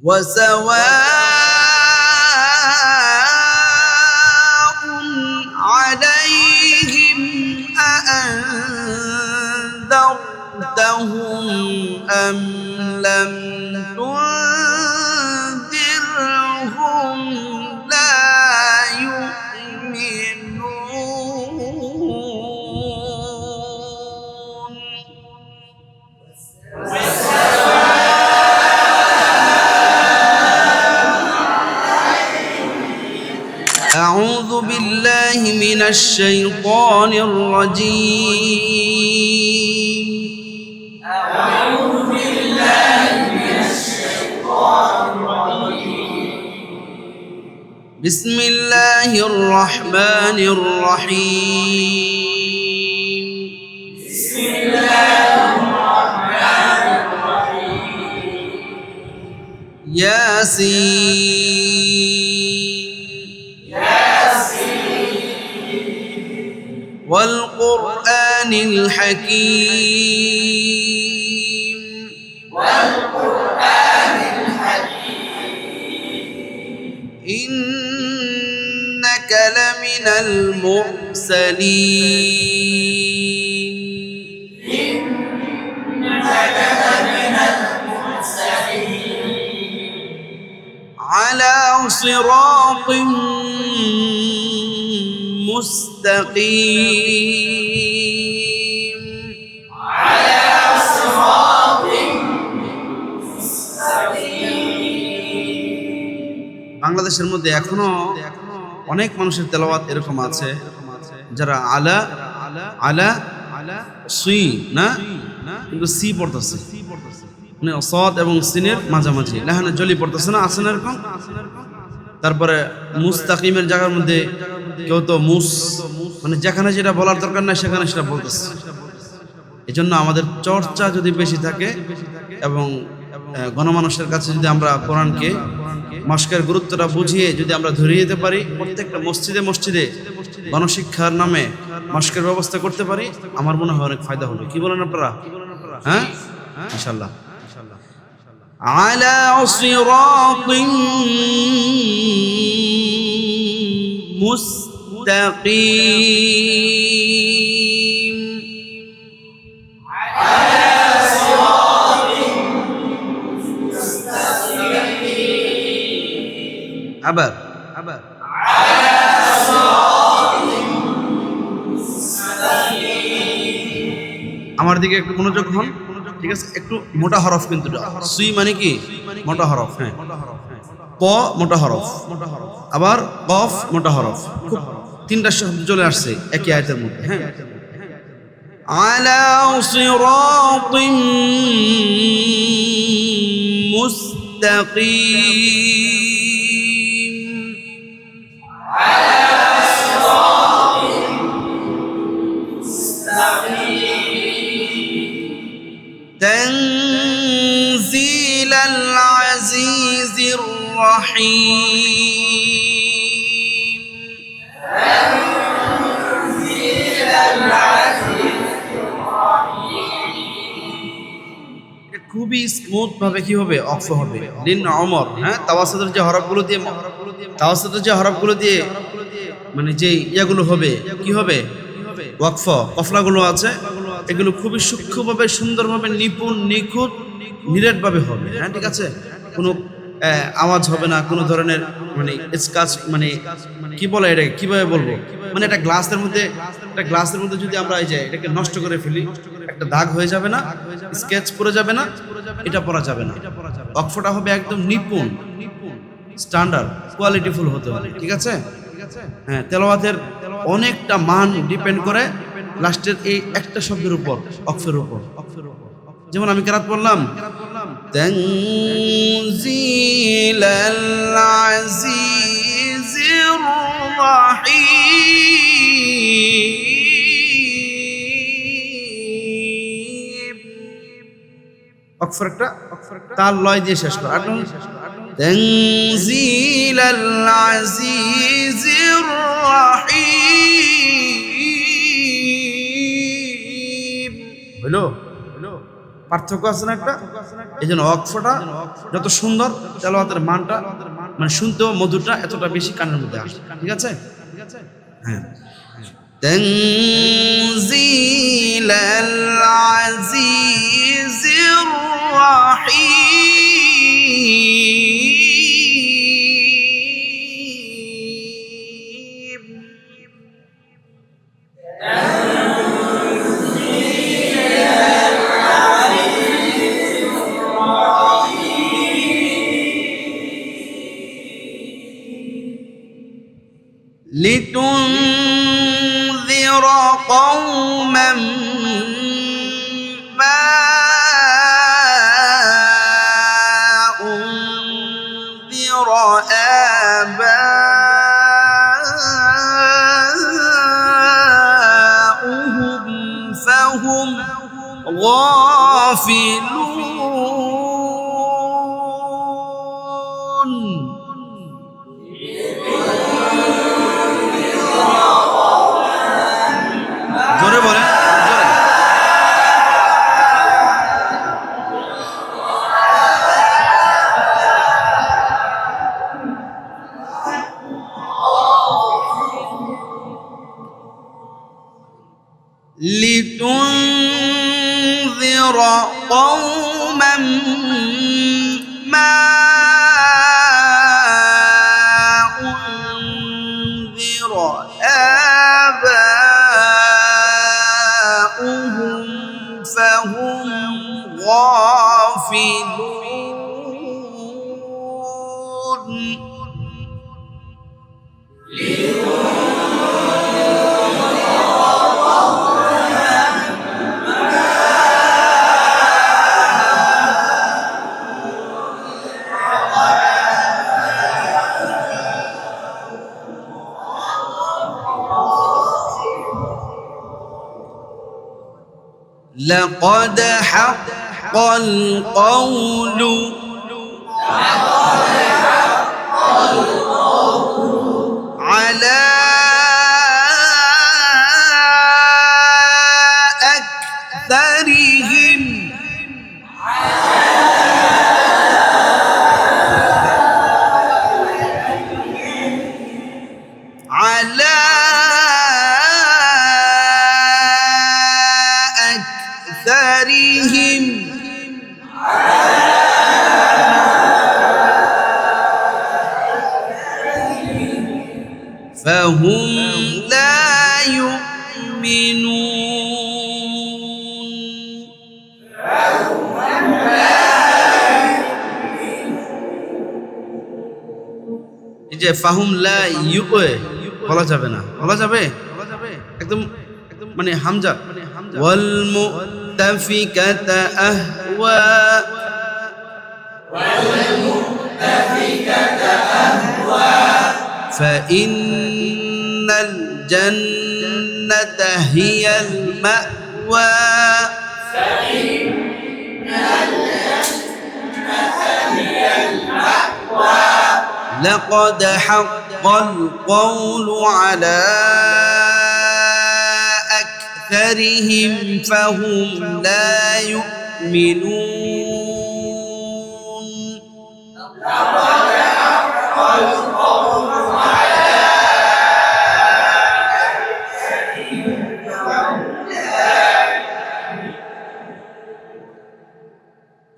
وسواء عليهم أأنذرتهم أم لم تنذرهم لا يؤمنون. أعوذ بالله من الشيطان الرجيم. أعوذ بالله من الشيطان الرجيم. بسم الله الرحمن الرحيم. بسم الله الرحمن الرحيم. ياسين والقرآن الحكيم. والقرآن الحكيم. إنك لمن المرسلين. إنك لمن المرسلين. على صراط مستقيم. على صراط مستقيم. বাংলাদেশের মধ্যে এখনো অনেক মানুষের তেলাওয়াত এরকম আছে যারা আলা আলা সি না কিন্তু সি পড়তেছে, মানে সদ এবং সিনের মাঝামাঝি লাহানে জলি পড়তেছে না, আছে না এরকম। তারপরে মুস্তাকিমের জায়গার মধ্যে কেউ তো মানে যেখানে যেটা বলার দরকার নাই সেখানে সেটা বলতেছে। এই জন্য আমাদের চর্চা যদি বেশি থাকে এবং গণমানুষের কাছে যদি আমরা কোরআনকে মস্কের গুরুত্বটা বুঝিয়ে যদি আমরা ধরিয়ে দিতে পারি, প্রত্যেকটা মসজিদে মসজিদে গণশিক্ষার নামে মস্কের ব্যবস্থা করতে পারি, আমার মনে হয় অনেক ফায়দা হবে। কি বলেন আপনারা? হ্যাঁ, ইনশাআল্লাহ। আলা সিরাতিন মুস্তাকিম। আবার আমার দিকে একটু মনোযোগ হন, ঠিক আছে? একটু মোটা হরফ কিন্তু সুই মানে কি মোটা হরফ, হ্যাঁ। ক মোটা হরফ, আবার কফ মোটা হরফ, খুব তিনটা শব্দ চলে আসছে একই আয়াতের মধ্যে, হ্যাঁ। আলা সিরাতিন মুস্তাকিম। تنزيل العزيز الرحيم. تنزيل العزيز الرحيم. খুবই স্মুথ ভাবে কি হবে, অক্ফ হবে। লিন ওমর, হ্যাঁ, তাওয়াসুদের যে হরফগুলো দিয়ে মানে যে ইয়াগুলো হবে, কি হবে, ওয়াকফ কফলাগুলো আছে, এগুলো খুবই সূক্ষ্মভাবে সুন্দরভাবে নিপুণ নিখুঁত নিরেটভাবে হবে, হ্যাঁ, ঠিক আছে? কোনো আওয়াজ হবে না, কোনো ধরনের মানে স্কাচ, মানে কি বলে এটা, কিভাবে বলবো, মানে একটা গ্লাসের মধ্যে যদি আমরা এই যে এটাকে নষ্ট করে ফেলি, একটা দাগ হয়ে যাবে না, স্কেচ পড়ে যাবে না, এটা পড়া যাবে না। অক্ষরটা হবে একদম নিপুণ, স্ট্যান্ডার্ড, কোয়ালিটিফুল হতে হবে, ঠিক আছে? হ্যাঁ, তেলাওয়াতের অনেকটা মান ডিপেন্ড করে লাস্টের এই একটা শব্দের উপর, অক্ষরের উপর। যেমন আমি কেরাত পড়লাম, তানজিলাল আজিজির রাহিম। অক্ষরটা তাল লয় দিয়ে শেষ করা। তানজিলাল আজিজির রাহিম। হলো পার্থক্য আছে না একটা? এই জন্য ওয়াকফটা যত সুন্দর তেলাওয়াতের মানটা মানে শুনতেও মধুরটা এতটা বেশি কানের মধ্যে আসে। ঠিক আছে? হ্যাঁ। তানজিলাল আজিজির রাহিম। لتنذر قوما ما أنذر آباؤهم فهم غافلون জোরে বলেন, জোরে। لتنذر قوما ما أنذر آباؤهم فهم غافلون لقد حق القول على أكثرهم على أكثرهم فهم لا يؤمنون এই যে ফাহুম লা বলা যাবে না, বলা যাবে একদম মানে হামজা ওয়াল মুতাফিকাতা আহওয়া فإن الجنة هي المأوى لقد حق القول على أكثرهم فهم لا يؤمنون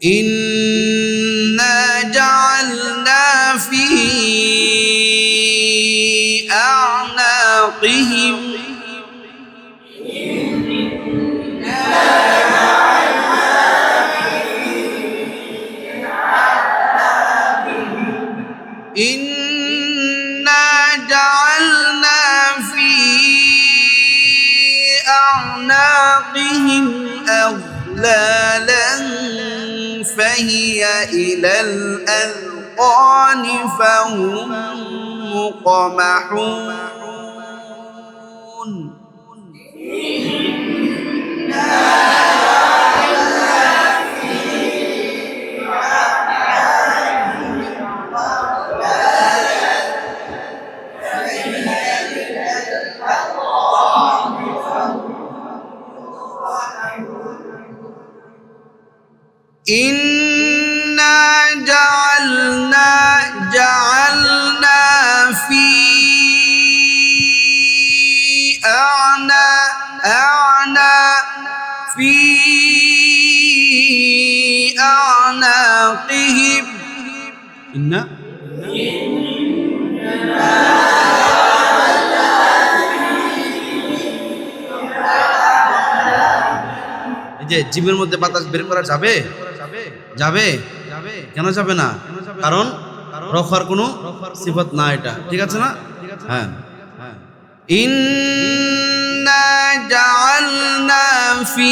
إنا جعلنا في أعناقهم إنا جعلنا في أعناقهم أغلالا فهي إلى الأذقان فهم مقمحون أعناقهم إن এই যে জিভের মধ্যে বাতাস বের করা যাবে যাবে কেন যাবে না? কারণ রফার কোনো সিফাত না, এটা ঠিক আছে না? হ্যাঁ, ইন্না জাআলনা ফি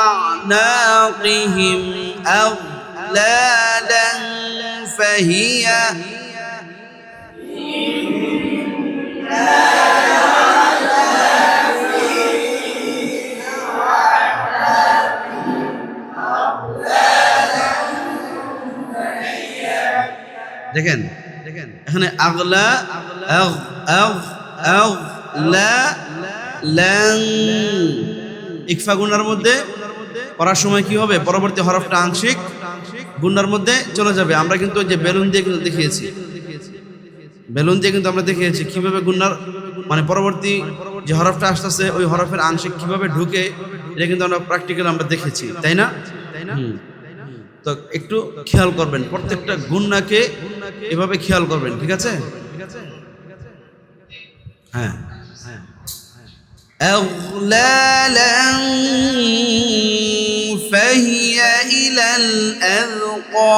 আ'নাকিহিম আগলালান ফাহিয়া দেখেন এখানে আগলা ইকফা গুণার মধ্যে পড়ার সময় কি হবে? পরবর্তী হরফটা আংশিক গুণার মধ্যে চলে যাবে। আমরা কিন্তু যে বেলুন দিয়ে কিন্তু দেখিয়েছি, আমরা দেখিয়েছি কিভাবে গুণার মানে পরবর্তী যে হরফটা আসতেছে ওই হরফের আংশিক কিভাবে ঢুকে, এটা কিন্তু আমরা প্র্যাকটিক্যাল আমরা দেখেছি, তাই না? তো একটু খেয়াল করবেন, প্রত্যেকটা গুণাকে এভাবে খেয়াল করবেন, ঠিক আছে? হ্যাঁ, أغلالا فهي إلى الأذقان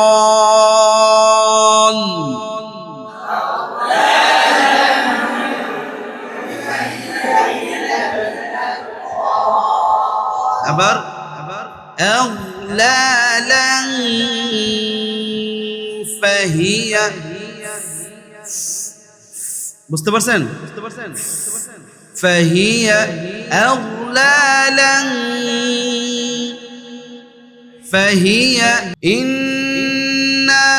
আবার أغلالا فهي বুঝতে পারছেন? فهي أغلالا فهي إنا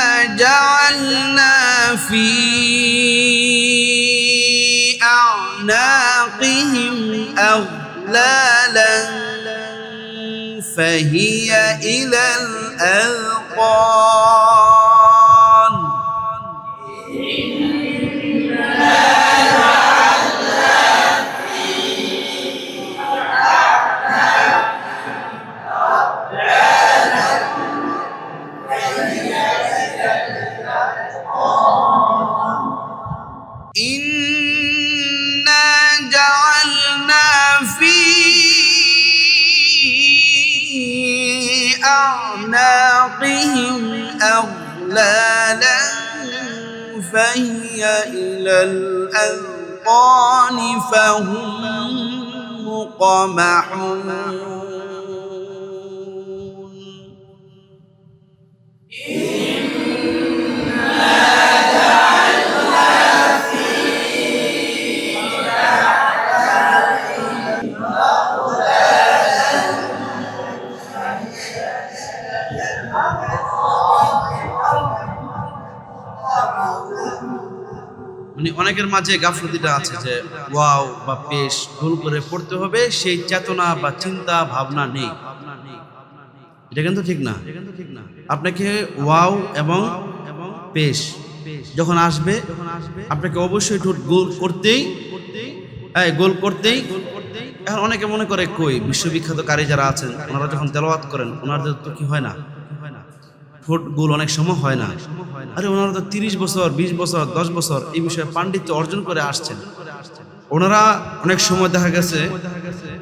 جعلنا في أعناقهم أغلالا فهي إلى الأذقان إنا جعلنا في أعناقهم أغلالا فهي إلى الأذقان فهم مقمحون মানে অনেকের মাঝে গাফলতিটা আছে যে ওয়াও বা পেশ ভুল করে পড়তে হবে, সেই চেতনা বা চিন্তা ভাবনা নেই। এটা কিন্তু ঠিক না। আপনাকে ওয়াও এবং পেশ যখন আসবে আপনাকে অবশ্যই ঠোঁট গোল করতেই এখন অনেকে মনে করে কই বিশ্ববিখ্যাত কারি যারা আছেন ওনারা যখন তেলাওয়াত করেন ওনাদের তো কি হয় না, ঠোঁট গোল অনেক সময় হয় না। আরে ওনারা তো 30 বছর 20 বছর 10 বছর এই বিষয়ে পাণ্ডিত্য অর্জন করে আসছেন। ওনারা অনেক সময় দেখা গেছে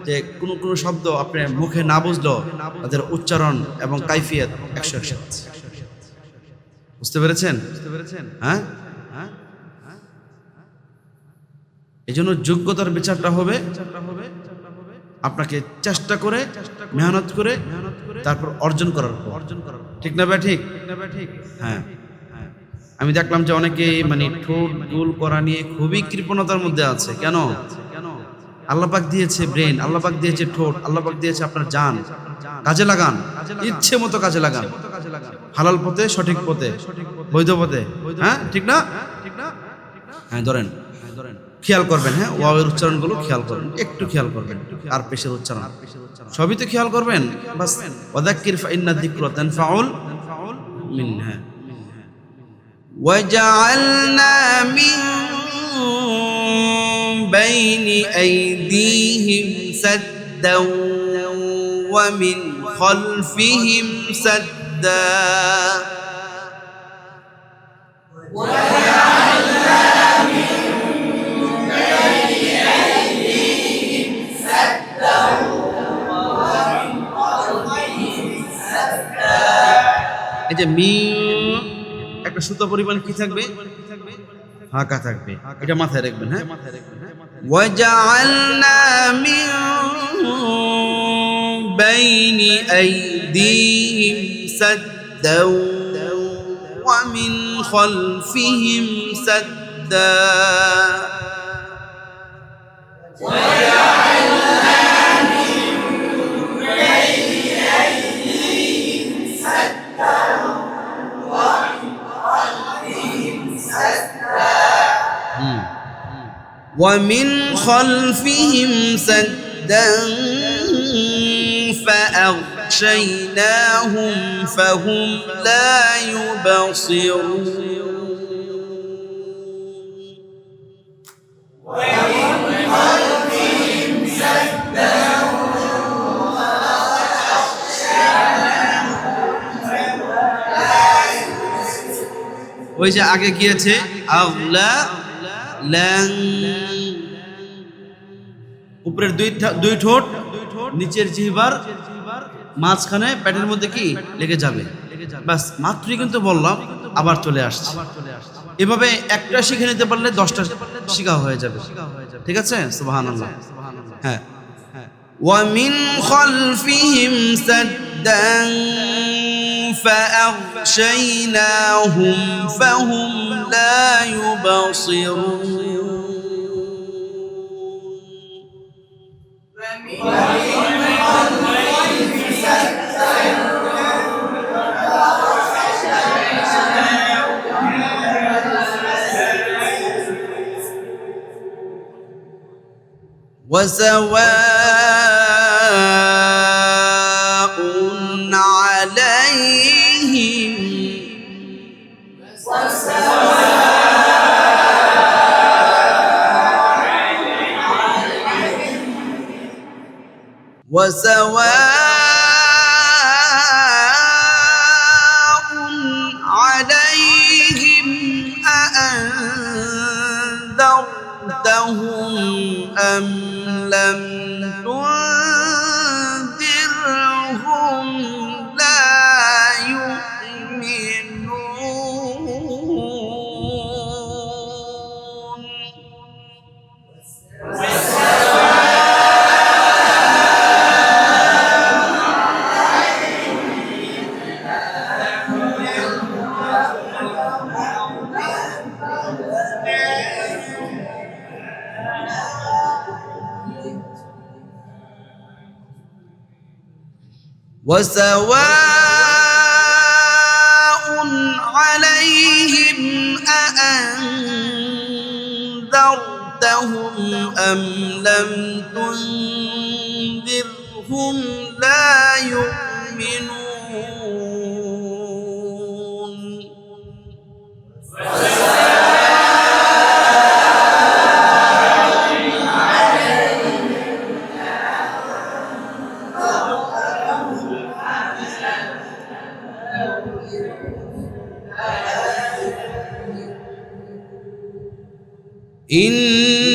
যে কোনো শব্দ আপনার মুখে না বুঝলেও তাদের উচ্চারণ এবং কাইফিয়ত 100 বুঝতে পেরেছেন? হ্যাঁ, এই জন্য যোগ্যতার বিচারটা হবে আপনাকে চেষ্টা করে মেহনত করে তারপর অর্জন করার পর, ঠিক না ভাই? ঠিক। হ্যাঁ, আমি দেখলাম যে অনেকে মানে ঠোঁট গোল করা নিয়ে খুবই কৃপণতার মধ্যে আছে। কেন? আল্লাহ পাক দিয়েছে ব্রেন, আল্লাহ পাক দিয়েছে ঠোঁট, আল্লাহ পাক দিয়েছে আপনার জান, কাজে লাগান, ইচ্ছে মতো কাজে লাগান, হালাল পথে, সঠিক পথে, বৈধ পথে। হ্যাঁ, ঠিক না? হ্যাঁ, ধরেন খেয়াল করবেন। হ্যাঁ, ওয়াওয়ের উচ্চারণগুলো খেয়াল করবেন, একটু খেয়াল করবেন, আর পেশের উচ্চারণ সবই তো খেয়াল করবেন। বাস ওয়াযাক্কির ফাইন্না যিকরা তানফাউল মুমিনিন। হ্যাঁ, ওয়াজআলনা মিন বাইনি আইদিহিম সাদ্দাও ومن خلفهم سدا এই যে মিম একটা সুতা পরিমাণ কি থাকবে ফাঁকা থাকবে এটা মাথায় রাখবেন হ্যাঁ ওয়াজআলনা মিন বাইনি আইদিহিম সাদ্দাও ওয়া মিন খালফিহিম সাদ্দা ومن خلفهم سدا فأغشيناهم فهم لا يبصرون ওই যে আগে গিয়েছে আগলা ল্যাং উপরের দুই ঠোঁট নিচের জিহ্বার মাঝখানে পেটের মধ্যে কি লেগে যাবে বাস মাত্রই কিন্তু বললাম আবার চলে আসছে এভাবে একটা শিখে নিতে পারলে 10টা শিখা হয়ে যাবে ঠিক আছে সুবহানাল্লাহ হ্যাঁ ومن خلفهم سدا فأغشيناهم فهم لا يبصرون وسواء عليهم وسواء عليهم أأنذرتهم أم لم تنذرهم لا يؤمنون وسواء عليهم أأنذرتهم أم لم تنذرهم لا يؤمنون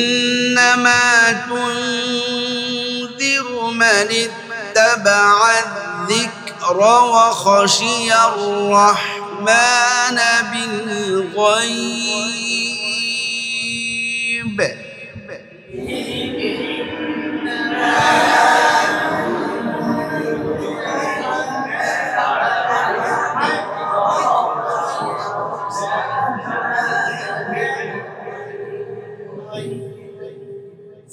إنما تنذر من اتبع الذكر وخشي الرحمن بالغيب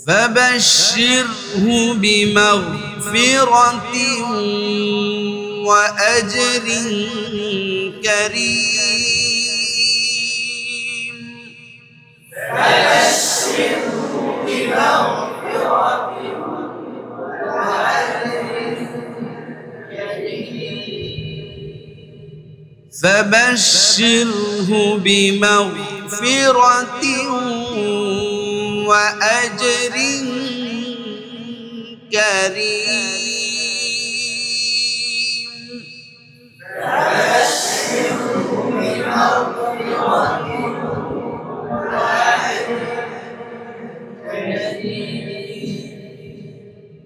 فبشره بمغفرة وأجر كريم فبشره بمغفرة وأجر كريم